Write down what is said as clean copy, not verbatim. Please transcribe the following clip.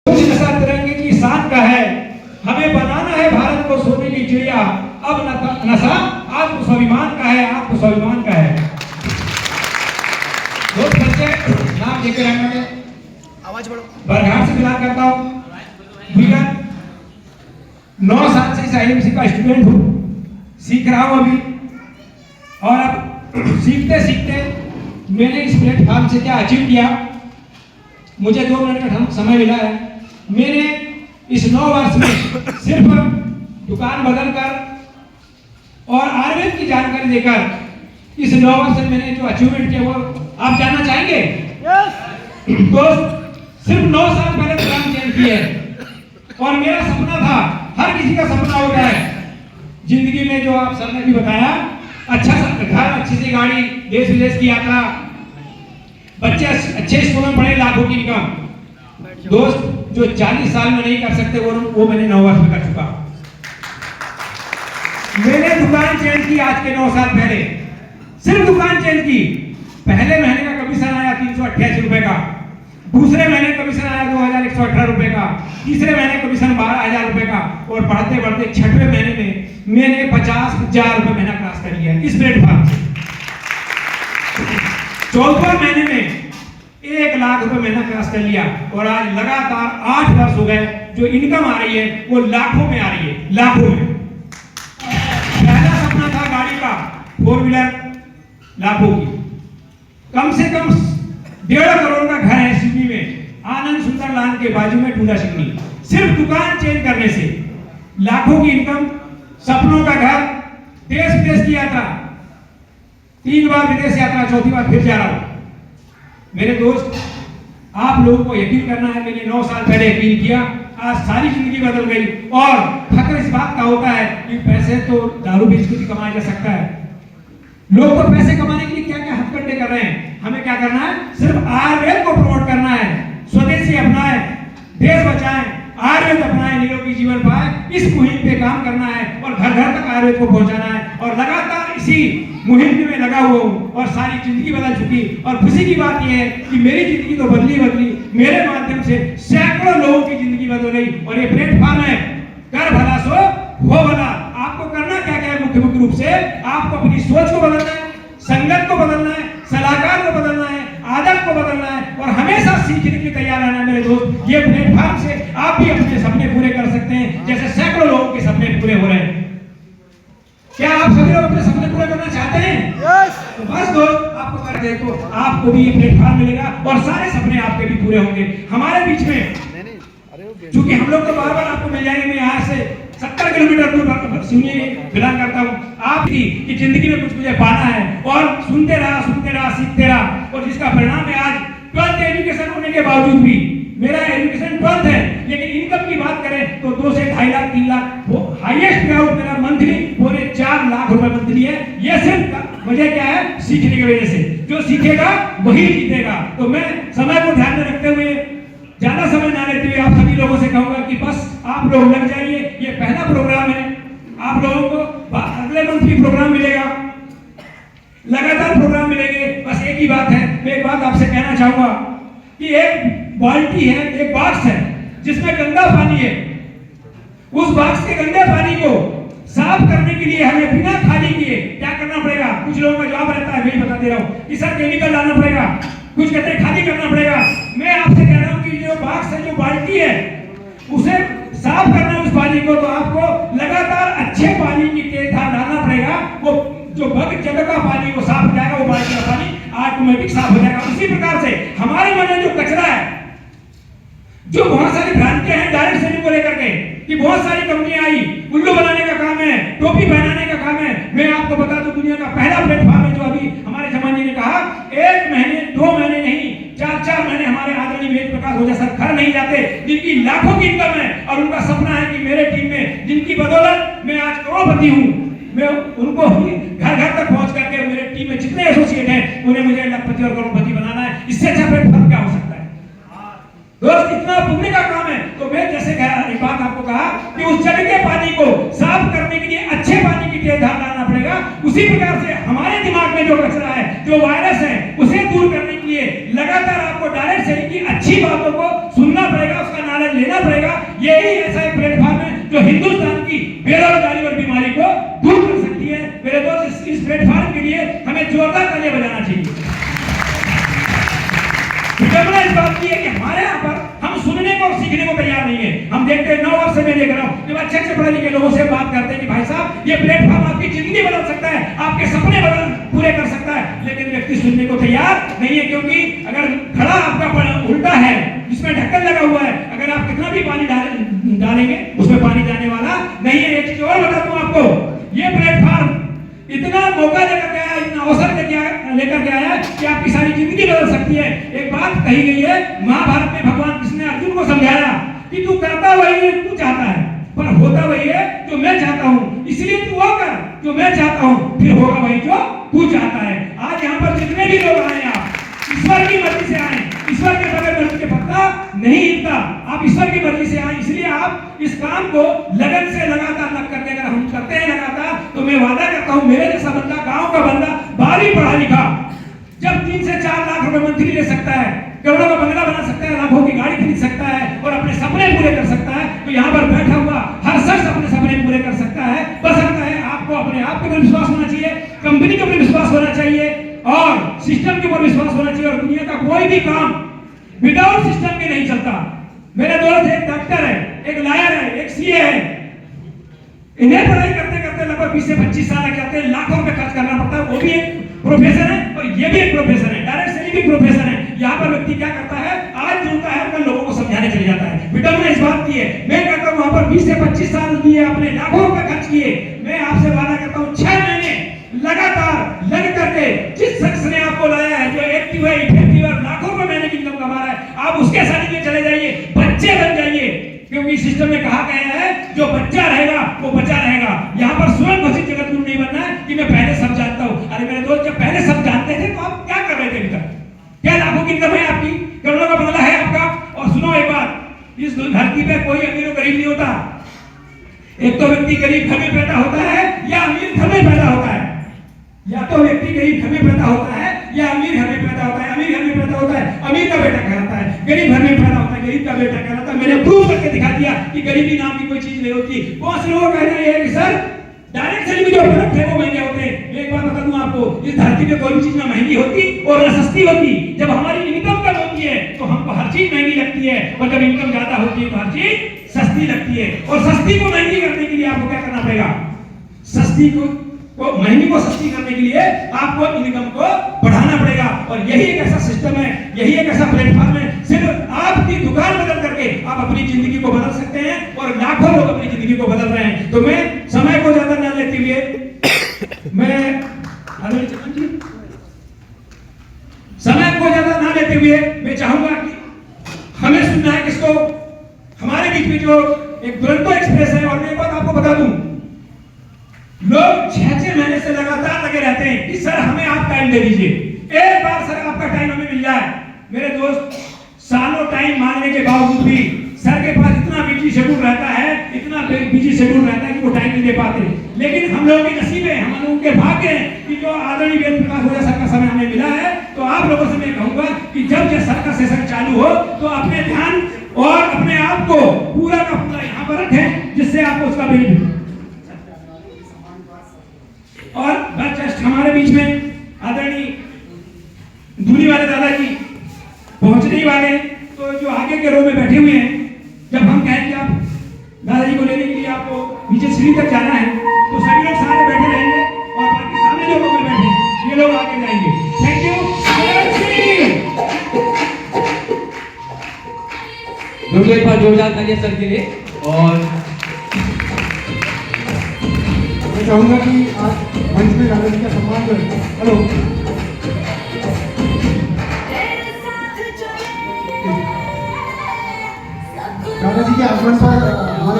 नशा तिरंगे की शान का है, हमें बनाना है भारत को सोने की चिड़िया। अब नशा आत्म स्वाभिमान का है, आत्म स्वाभिमान का है। दोस्त बच्चे नाम लेकर रहना में आवाज बढ़ो। बरघाट से बिलोंग करता हूँ। विगत 9 साल से आईएमसी का स्टूडेंट हूँ, सीख रहा हूँ अभी। और अब सीखते सीखते मैंने इस प्लेटफॉर्म से क्या अचीव किया, मुझे 2 मिनट का समय मिला है। मैंने इस 9 वर्ष में सिर्फ दुकान बदलकर और आयुर्वेद की जानकारी देकर इस 9 वर्ष में मैंने जो अचीवमेंट किया वो आप जानना चाहेंगे? दोस्त सिर्फ 9 साल पहले दुकान चेंज की है और मेरा सपना था, हर किसी का सपना होता है जिंदगी में, जो आप सर ने भी बताया, अच्छा सा घर, अच्छी सी गाड़ी, देश विदेश की यात्रा, बच्चे अच्छे स्कूल में पढ़े, लाखों की इनकम। दोस्त जो 40 साल में नहीं कर सकते वो मैंने 9 वर्ष में कर चुका। मैंने दुकान चेंज की आज के 9 साल पहले, सिर्फ दुकान चेंज की। पहले महीने का कमीशन आया 388 रुपए का, दूसरे महीने कमीशन आया 2118 रुपए का, तीसरे महीने कमीशन 12000 रुपए का, और बढ़ते बढ़ते 6वें महीने में मैंने 50,000 रुपए महीना क्रॉस कर लिया इस प्लेटफॉर्म से। 14वें महीने में 1 लाख रुपए महीना क्रॉस कर लिया और आज लगातार 8 वर्ष हो गए जो इनकम आ रही है वो लाखों में आ रही है, लाखों में। पहला सपना था गाड़ी का, 4 व्हीलर, लाखों की, कम से कम 1.5 करोड़ का घर है सिडनी में, आनंद सुंदर लान के बाजू में टूडा सिडनी। सिर्फ दुकान चेंज करने से लाखों की इनकम, सपनों का घर, देश विदेश की यात्रा, 3 बार विदेश यात्रा, 4थी बार फिर जा रहा हूं। मेरे दोस्त आप लोगों को यकीन करना है, मैंने 9 साल पहले यकीन किया, आज सारी जिंदगी बदल गई। और फक्र इस बात का होता है कि पैसे तो दारू बेच के भी कमाया जा सकता है। लोग तो पैसे कमाने के लिए क्या क्या हथकंडे कर रहे हैं, हमें क्या करना है, सिर्फ आयुर्वेद को प्रमोट करना है, स्वदेशी अपनाएं, देश बचाएं, आयुर्वेद अपनाएं, निरोगी जीवन पाए, इस मुहिम पे काम करना है और घर घर तक आयुर्वेद को पहुंचाना है। और लगातार इसी मुहिम में लगा हुआ हूं और सारी जिंदगी बदल चुकी। और खुशी की बात यह है कि मेरी जिंदगी तो बदली, मेरे माध्यम से सैकड़ों लोगों की जिंदगी बदल गई। और ये प्लेटफॉर्म है, कर भला सो हो भला। आपको करना क्या क्या है? मुख्य रूप से आपको अपनी सोच को बदलना है, संगत को बदलना है, सलाहकार को बदलना है, आदत को बदलना है और हमेशा सीखने के तैयार रहना है। मेरे दोस्त, ये प्लेटफॉर्म से आप भी अपने सपने पूरे कर सकते हैं जैसे सैकड़ों लोगों के सपने पूरे हो रहे हैं। क्या आप सभी लोग अपने सपने पूरे करना चाहते हैं? तो बस दोस्त, आपको कर दे तो आपको भी ये प्लेटफॉर्म मिलेगा और सारे सपने आपके भी पूरे होंगे। हमारे बीच में क्योंकि हम लोग तो बार बार आपको मिल जाएंगे, मैं यहाँ से 70 किलोमीटर दूर सिवनी बिलोंग करता हूँ। आप की कि जिंदगी में कुछ मुझे पाना है और सुनते रहा, सीखते रहा, और जिसका परिणाम है आज 12th एजुकेशन होने के बावजूद भी, मेरा एजुकेशन 12th है, लेकिन इनकम की बात करें तो 2 से 2.5 लाख 3 लाख, वो हाईएस्ट पे आउट मेरा मंथली 4 लाख रुपए मंथली है। ये सिर्फ वजह क्या है? सीखने की वजह से। जो सीखेगा वही जीतेगा। तो मैं समय को ध्यान में रखते हुए, ज्यादा समय ना लेते हुए, आप सभी लोगों से कहूंगा कि बस आप लोग लग जाइए। ये पहला प्रोग्राम है, आप लोगों को अगले मंथ भी प्रोग्राम मिलेगा, लगातार प्रोग्राम मिलेंगे। बस एक ही बात है, मैं एक बात आपसे कहना चाहूंगा कि एक बाल्टी है, एक बॉक्स है जिसमें गंदा पानी है। उस बॉक्स के गंदे पानी को साफ करने के लिए हमें बिना खाली किए क्या करना पड़ेगा? कुछ लोगों का जवाब रहता है, मैं बता दे रहा हूँ कि सर केमिकल डालना पड़ेगा, कुछ कहते हैं खाली करना पड़ेगा। मैं आपसे कह रहा हूँ कि जो बॉक्स है, जो बाल्टी है, उसे साफ करना उस पानी को, तो आपको लगातार अच्छे पानी की तेज धार डालना पड़ेगा। वो जो बग जगह का पानी वो साफ हो जाएगा, वो बाल्टी का पानी ऑटोमेटिक साफ हो जाएगा। उसी प्रकार से हमारे मन में जो कचरा है, जो बहुत सारी भ्रांतियां हैं डायरेक्ट सेलिंग को लेकर के, कि बहुत सारी कंपनियां आई, उल्लू बनाने का काम है, टोपी पहनाने का काम है। मैं आपको बता दूं, दुनिया का पहला प्लेटफॉर्म है जो अभी हमारे जमाने ने कहा 1 महीने 2 महीने नहीं, 4 महीने हमारे आदरणीय वेद प्रकाश ओझा सर घर नहीं जाते, जिनकी लाखों की इनकम है और उनका सपना है कि मेरे टीम में, जिनकी बदौलत मैं आज करोड़पति हूँ, मैं उनको घर घर तक पहुंच करके मेरे टीम में जितने एसोसिएट हैं उन्हें मुझे लखपति और करोड़पति बनाना है। इससे अच्छा प्लेटफॉर्म क्या हो सकता है? दोस्त, इतना पुण्य का काम है। तो मैं जैसे एक बात आपको कहा कि उस जग के पानी को साफ करने के लिए अच्छे पानी की तेज धार डालना पड़ेगा, उसी प्रकार से हमारे दिमाग में जो कचरा है, जो वायरस है, उसे दूर करने के लिए लगातार आपको डायरेक्ट सेलिंग की अच्छी बातों को सुनना पड़ेगा, उसका नॉलेज बोलना पड़ेगा। यही ऐसा एक प्लेटफॉर्म है जो हिंदुस्तान की बेरोजगारी और बीमारी को दूर कर सकती है। मेरे दोस्त, इस प्लेटफॉर्म के लिए हमें जोरदार तालियां बजाना चाहिए। विडंबना इस बात की है कि हमारे यहाँ पर हम सुनने को और सीखने को तैयार नहीं है। हम देखते हैं 9 वर्ष से मैं देख रहा हूँ जब अच्छे पढ़े लिखे लोगों से बात करते हैं कि भाई साहब ये प्लेटफॉर्म आपकी जिंदगी बदल सकता है, आपके सपने पूरे कर सकता है, लेकिन व्यक्ति सुनने को तैयार नहीं है। क्योंकि अगर घड़ा आपका उल्टा है जिसमें ढक्कन लगा हुआ है, अगर आप कितना भी पानी डालेंगे उसमें पानी जाने वाला नहीं है। एक चीज और बता दूं आपको, ये प्लेटफॉर्म इतना मौका लेकर के आया, इतना अवसर लेकर के आया कि आपकी सारी जिंदगी बदल सकती है। एक बात कही गई है महाभारत में, भगवान कृष्ण ने अर्जुन को समझाया कि तू करता वही है तू चाहता है, पर होता वही है जो मैं चाहता हूँ, इसलिए तू वो कर जो मैं चाहता हूँ, फिर होगा वही जो तू चाहता है। आज यहाँ पर जितने भी लोग आए, आप ईश्वर की मर्जी से आए, ईश्वर के बगैर मर्जी के पत्ता नहीं हिलता। आप ईश्वर की मर्जी से आए, इसलिए आप इस काम को लगन से लगातार लग करके अगर हम करते हैं लगातार, तो मैं वादा करता हूँ मेरे जैसा बंदा, गांव का बंदा, बाहरी पढ़ा लिखा, जब 3 से 4 लाख रुपए मंथली ले सकता है, करोड़ों का बंगला बना सकता है, लाखों की गाड़ी खरीद सकता है और अपने सपने पूरे कर सकता है, तो यहाँ पर बैठा हुआ हर शख्स अपने सपने पूरे कर सकता है। बशर्ते है आपको अपने आप के ऊपर विश्वास होना चाहिए, कंपनी के ऊपर विश्वास होना चाहिए और सिस्टम के ऊपर विश्वास होना चाहिए। और दुनिया का कोई भी काम विदाउट सिस्टम के नहीं चलता। मेरे दोस्त एक डॉक्टर है, एक लॉयर है, एक सीए है, इन्हें पढ़ाई करते करते लगभग 20 से 25 साल लग जाते हैं, लाखों रुपए खर्च करना पड़ता है। वो भी एक प्रोफेशन है और ये भी एक प्रोफेशन है, डायरेक्ट सेलिंग भी प्रोफेशन है। यहाँ पर व्यक्ति क्या करता है, आज जुड़ता है, कल लोगों को समझाने चले जाता है। विडंबना इस बात की है, मैं कहता हूँ वहां पर 20 से 25 साल दिए, अपने लाखों रुपए खर्च किए। मैं आपसे वादा करता हूँ 6 महीने लगातार लग करके जिस शख्स ने आपको लाया है, जो एक्टिव है, इफेक्टिव है, लाखों रुपए महीने की इनकम कमा रहा है, आप उसके साथ में चले जाइए, बच्चे बन जाइए। क्योंकि सिस्टम में कहा गया है जो बच्चा रहेगा वो बचा रहेगा। यहाँ पर स्वयं घोषित जगत गुरु नहीं बनना है कि मैं पहले सब जानता हूँ। अरे मेरे दोस्त, जब पहले सब जानते थे तो आप क्या कर रहे थे अभी तक? क्या लाखों की इनकम है आपकी, करोड़ों का बंगला है आपका। और सुनो एक बात, इस धरती पे कोई अमीर और गरीब नहीं होता। एक तो व्यक्ति गरीब घर में पैदा होता है या अमीर घर में पैदा होता है, या तो व्यक्ति गरीब घर में पैदा होता है या अमीर घर में पैदा होता है। अमीर घर में पैदा होता है, अमीर का बेटा कहलाता है, गरीब घर में पैदा होता है, गरीब का बेटा कहलाता है। मैंने प्रूव करके दिखा दिया कि गरीबी नाम की कोई चीज नहीं होती। बहुत से लोगों का कहना यह है कि सर डायरेक्ट सेलिंग जो प्रोडक्ट है वो महंगे होते हैं। मैं एक बात बता दूं आपको, इस धरती पे कोई भी चीज ना महंगी होती और ना सस्ती होती। जब हमारी इनकम कम होती है तो हमको हर चीज महंगी लगती है, और जब इनकम ज्यादा होती है तो हर चीज सस्ती लगती है। और सस्ती को महंगी करने के लिए आपको क्या करना पड़ेगा? सस्ती को महंगी को सस्ती करने के लिए आपको इनकम को बढ़ाना पड़ेगा। और यही एक ऐसा सिस्टम है, यही एक ऐसा प्लेटफॉर्म है, सिर्फ आपकी दुकान बदल करके आप अपनी जिंदगी को बदल सकते हैं और लाखों लोग अपनी जिंदगी को बदल रहे हैं। तो मैं समय को ज्यादा न लेते हुए मैं चाहूंगा कि हमें सुनना है किसको, हमारे बीच में जो एक दुरंतो एक्सप्रेस है। और मैं एक बात आपको बता दूं, लोग 6-6 महीने से लगातार लगे रहते हैं कि सर हमें आप टाइम दे दीजिए, एक बार सर आपका टाइम हमें मिल जाए। मेरे दोस्त, सालों टाइम मांगने के बावजूद भी सर के पास इतना बिजी शेड्यूल रहता है, इतना बिजी शेड्यूल रहता है कि वो टाइम नहीं दे पाते। लेकिन हम लोगों के नसीब है, हम लोगों के भाग्य है कि जो आदरणीय वेद प्रकाश ओझा सर का समय हमें मिला है। तो आप लोगों से मैं कहूंगा कि जब जब सर का सेशन चालू हो तो अपने ध्यान और अपने आप को पूरा का पूरा यहाँ पर रखें, जिससे आपको उसका बेनिफिट। और बस जस्ट हमारे बीच में आदरणीय दूरी वाले दादाजी पहुंचने वाले, तो जो आगे के रो में बैठे हुए हैं, जब हम कहें कि आप दादाजी को लेने के लिए आपको नीचे सीढ़ी तक जाना है, तो सभी लोग सारे बैठे रहेंगे और बाकी सामने जो लोग बैठे ये लोग आगे जाएंगे। Thank you. एक बार जोरदार तालियां सर के लिए। और मैं चाहूंगा कि आज मंच में दादाजी का सम्मान करें। हेलो, दादाजी के आगमन पर